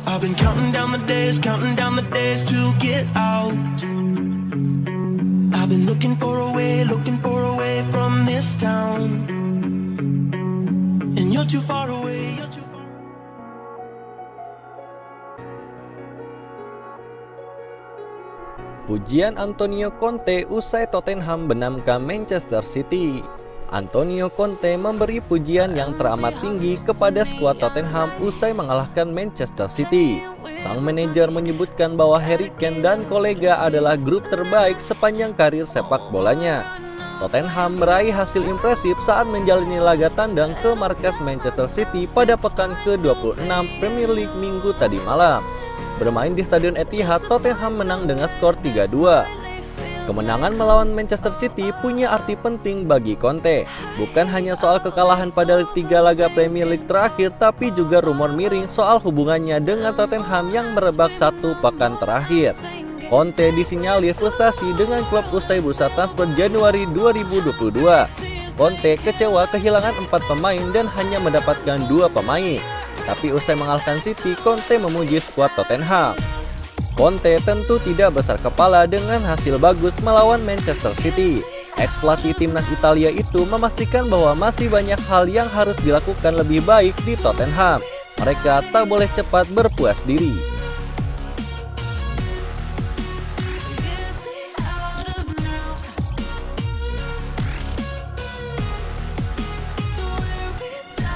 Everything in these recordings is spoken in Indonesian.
I've been counting down the days to get out. I've been looking for a way from this town. And you're too far away, you're too far away. Pujian Antonio Conte usai Tottenham benamkan Manchester City. Antonio Conte memberi pujian yang teramat tinggi kepada skuad Tottenham usai mengalahkan Manchester City. Sang manajer menyebutkan bahwa Harry Kane dan kolega adalah grup terbaik sepanjang karir sepak bolanya. Tottenham meraih hasil impresif saat menjalani laga tandang ke markas Manchester City pada pekan ke-26 Premier League Minggu tadi malam. Bermain di Stadion Etihad, Tottenham menang dengan skor 3-2. Kemenangan melawan Manchester City punya arti penting bagi Conte. Bukan hanya soal kekalahan pada 3 laga Premier League terakhir, tapi juga rumor miring soal hubungannya dengan Tottenham yang merebak 1 pekan terakhir. Conte disinyalir frustasi dengan klub usai bursa transfer Januari 2022. Conte kecewa kehilangan 4 pemain dan hanya mendapatkan 2 pemain. Tapi usai mengalahkan City, Conte memuji skuad Tottenham. Conte tentu tidak besar kepala dengan hasil bagus melawan Manchester City. Ex-pelatih timnas Italia itu memastikan bahwa masih banyak hal yang harus dilakukan lebih baik di Tottenham. Mereka tak boleh cepat berpuas diri.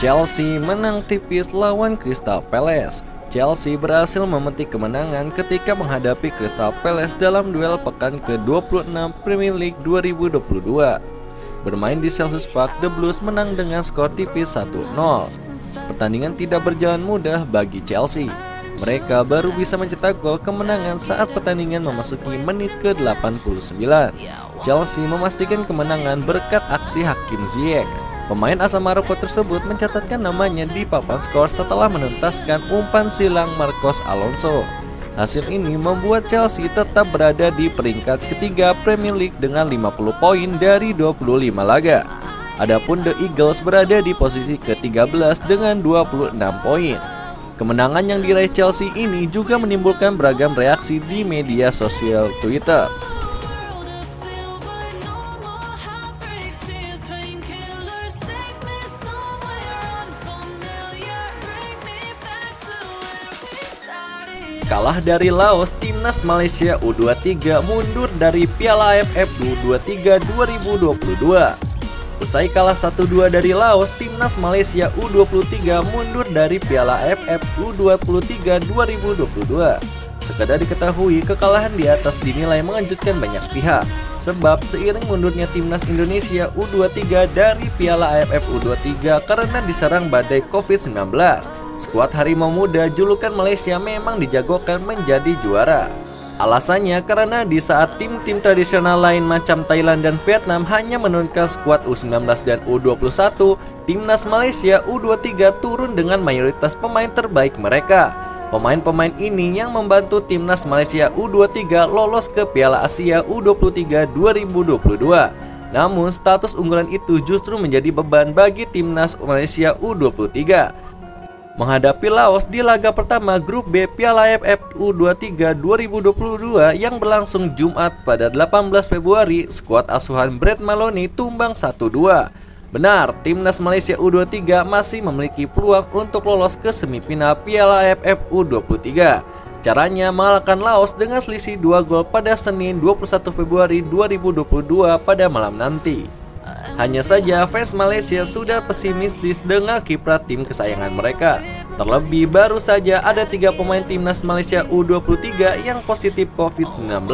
Chelsea menang tipis lawan Crystal Palace. Chelsea berhasil memetik kemenangan ketika menghadapi Crystal Palace dalam duel pekan ke-26 Premier League 2022. Bermain di Selhurst Park, The Blues menang dengan skor tipis 1-0. Pertandingan tidak berjalan mudah bagi Chelsea. Mereka baru bisa mencetak gol kemenangan saat pertandingan memasuki menit ke-89. Chelsea memastikan kemenangan berkat aksi Hakim Ziyech. Pemain asal Maroko tersebut mencatatkan namanya di papan skor setelah menuntaskan umpan silang Marcos Alonso. Hasil ini membuat Chelsea tetap berada di peringkat ketiga Premier League dengan 50 poin dari 25 laga. Adapun The Eagles berada di posisi ke-13 dengan 26 poin. Kemenangan yang diraih Chelsea ini juga menimbulkan beragam reaksi di media sosial Twitter. Kalah dari Laos, timnas Malaysia U23 mundur dari Piala AFF U23 2022. Usai kalah 1-2 dari Laos, timnas Malaysia U23 mundur dari Piala AFF U23 2022. Sekedar diketahui, kekalahan di atas dinilai mengejutkan banyak pihak. Sebab seiring mundurnya timnas Indonesia U23 dari Piala AFF U23 karena diserang badai COVID-19, skuad Harimau Muda julukan Malaysia memang dijagokan menjadi juara. Alasannya karena di saat tim-tim tradisional lain macam Thailand dan Vietnam hanya menurunkan skuad U19 dan U21, timnas Malaysia U23 turun dengan mayoritas pemain terbaik mereka. Pemain-pemain ini yang membantu timnas Malaysia U23 lolos ke Piala Asia U23 2022. Namun status unggulan itu justru menjadi beban bagi timnas Malaysia U23. Menghadapi Laos di laga pertama grup B Piala AFF U23 2022 yang berlangsung Jumat pada 18 Februari, skuad asuhan Brad Maloney tumbang 1-2. Benar, timnas Malaysia U23 masih memiliki peluang untuk lolos ke semifinal Piala AFF U23. Caranya mengalahkan Laos dengan selisih 2 gol pada Senin 21 Februari 2022 pada malam nanti. Hanya saja fans Malaysia sudah pesimistis dengan kiprah tim kesayangan mereka. Terlebih baru saja ada 3 pemain timnas Malaysia U23 yang positif COVID-19.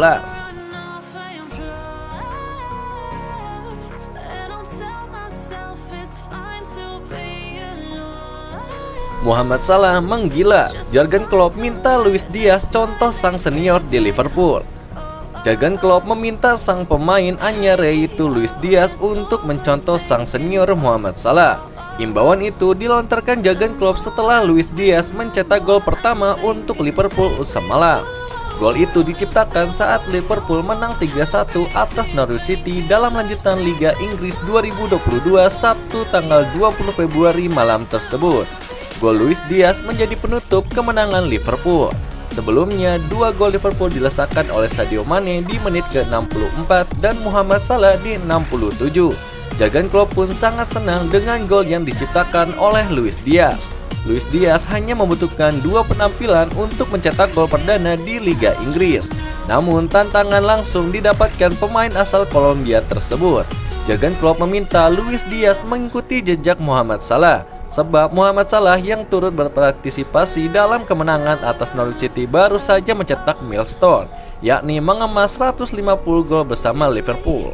Mohamed Salah menggila. Jurgen Klopp minta Luis Diaz contoh sang senior di Liverpool. Jurgen Klopp meminta sang pemain anyar yaitu Luis Diaz untuk mencontoh sang senior Mohamed Salah. Imbauan itu dilontarkan Jurgen Klopp setelah Luis Diaz mencetak gol pertama untuk Liverpool semalam. Gol itu diciptakan saat Liverpool menang 3-1 atas Norwich City dalam lanjutan Liga Inggris 2022 Sabtu tanggal 20 Februari malam tersebut. gol Luis Diaz menjadi penutup kemenangan Liverpool. Sebelumnya, 2 gol Liverpool dilesakan oleh Sadio Mane di menit ke-64 dan Muhammad Salah di 67. Jurgen Klopp pun sangat senang dengan gol yang diciptakan oleh Luis Diaz. Luis Diaz hanya membutuhkan 2 penampilan untuk mencetak gol perdana di Liga Inggris. Namun tantangan langsung didapatkan pemain asal Kolombia tersebut. Jurgen Klopp meminta Luis Diaz mengikuti jejak Muhammad Salah, sebab Muhammad Salah yang turut berpartisipasi dalam kemenangan atas Norwich City baru saja mencetak milestone, yakni mengemas 150 gol bersama Liverpool.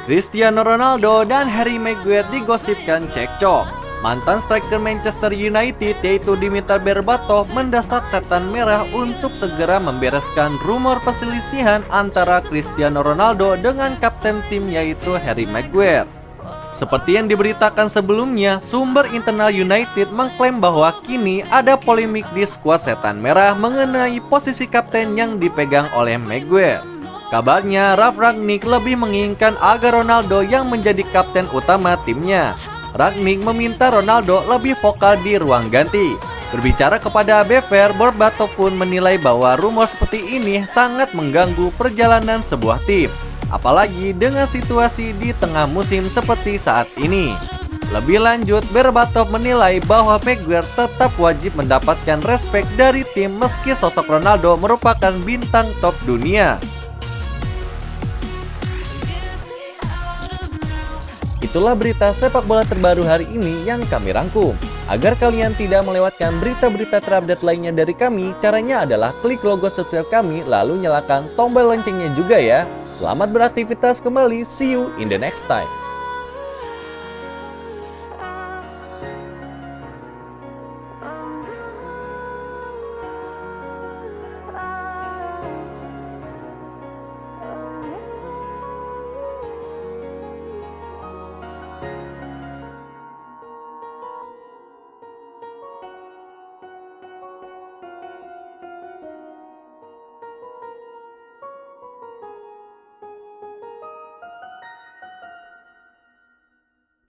Cristiano Ronaldo dan Harry Maguire digosipkan cekcok. Mantan striker Manchester United yaitu Dimitar Berbatov mendesak Setan Merah untuk segera membereskan rumor perselisihan antara Cristiano Ronaldo dengan kapten tim yaitu Harry Maguire. Seperti yang diberitakan sebelumnya, sumber internal United mengklaim bahwa kini ada polemik di skuad Setan Merah mengenai posisi kapten yang dipegang oleh Maguire. Kabarnya, Ralf Rangnick lebih menginginkan agar Ronaldo yang menjadi kapten utama timnya. Rangnick meminta Ronaldo lebih vokal di ruang ganti. Berbicara kepada BVR, Berbatov pun menilai bahwa rumor seperti ini sangat mengganggu perjalanan sebuah tim, apalagi dengan situasi di tengah musim seperti saat ini. Lebih lanjut, Berbatov menilai bahwa Maguire tetap wajib mendapatkan respek dari tim meski sosok Ronaldo merupakan bintang top dunia. Itulah berita sepak bola terbaru hari ini yang kami rangkum. Agar kalian tidak melewatkan berita-berita terupdate lainnya dari kami, caranya adalah klik logo subscribe kami lalu nyalakan tombol loncengnya juga ya. Selamat beraktivitas kembali, see you in the next time.